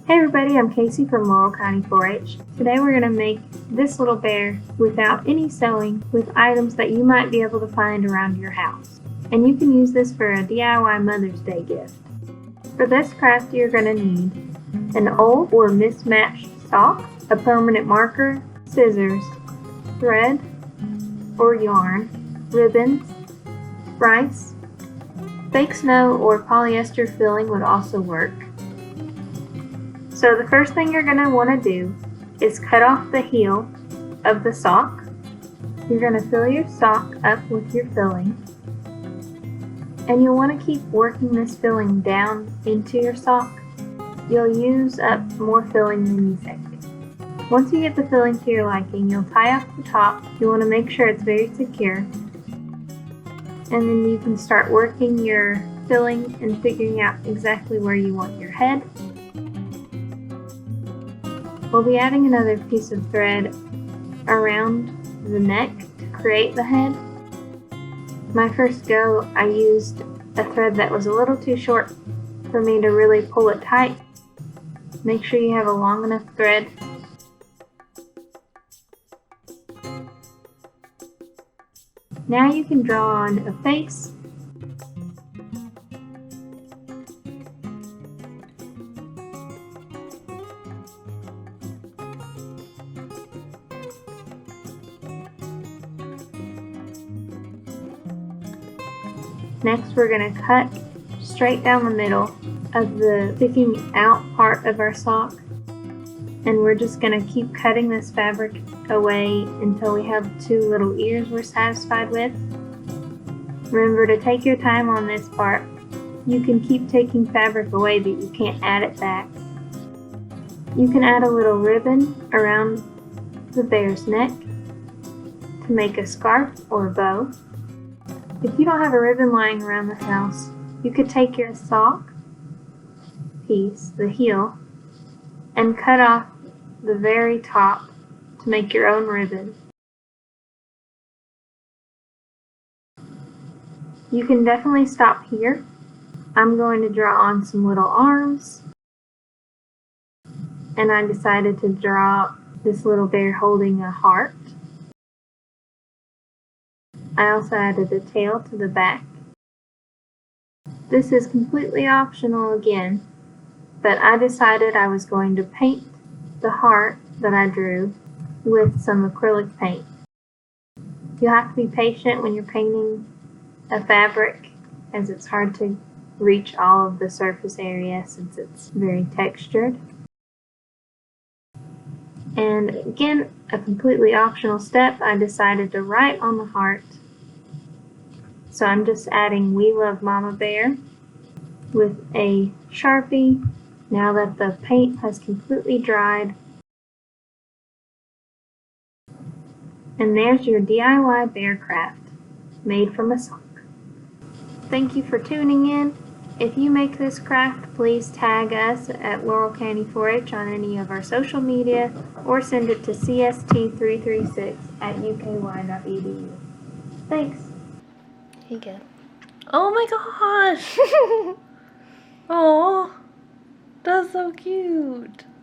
Hey everybody, I'm Casey from Laurel County 4-H. Today we're going to make this little bear without any sewing with items that you might be able to find around your house. And you can use this for a DIY Mother's Day gift. For this craft you're going to need an old or mismatched sock, a permanent marker, scissors, thread or yarn, ribbons, rice, fake snow or polyester filling would also work. So the first thing you're going to want to do is cut off the heel of the sock. You're going to fill your sock up with your filling. And you'll want to keep working this filling down into your sock. You'll use up more filling than you think. Once you get the filling to your liking, you'll tie off the top. You want to make sure it's very secure. And then you can start working your filling and figuring out exactly where you want your head. We'll be adding another piece of thread around the neck to create the head. My first go, I used a thread that was a little too short for me to really pull it tight. Make sure you have a long enough thread. Now you can draw on a face. Next we're going to cut straight down the middle of the sticking out part of our sock, and we're just going to keep cutting this fabric away until we have two little ears we're satisfied with. Remember to take your time on this part. You can keep taking fabric away but you can't add it back. You can add a little ribbon around the bear's neck to make a scarf or a bow. If you don't have a ribbon lying around the house, you could take your sock piece, the heel, and cut off the very top to make your own ribbon. You can definitely stop here. I'm going to draw on some little arms, and I decided to draw this little bear holding a heart. I also added a tail to the back. This is completely optional again, but I decided I was going to paint the heart that I drew with some acrylic paint. You have to be patient when you're painting a fabric, as it's hard to reach all of the surface area since it's very textured. And again, a completely optional step, I decided to write on the heart. So I'm just adding "We Love Mama Bear" with a Sharpie now that the paint has completely dried. And there's your DIY bear craft made from a sock. Thank you for tuning in. If you make this craft, please tag us at Laurel County 4-H on any of our social media or send it to cst336@uky.edu. Thanks. Here you go. Oh my gosh! Oh, that's so cute.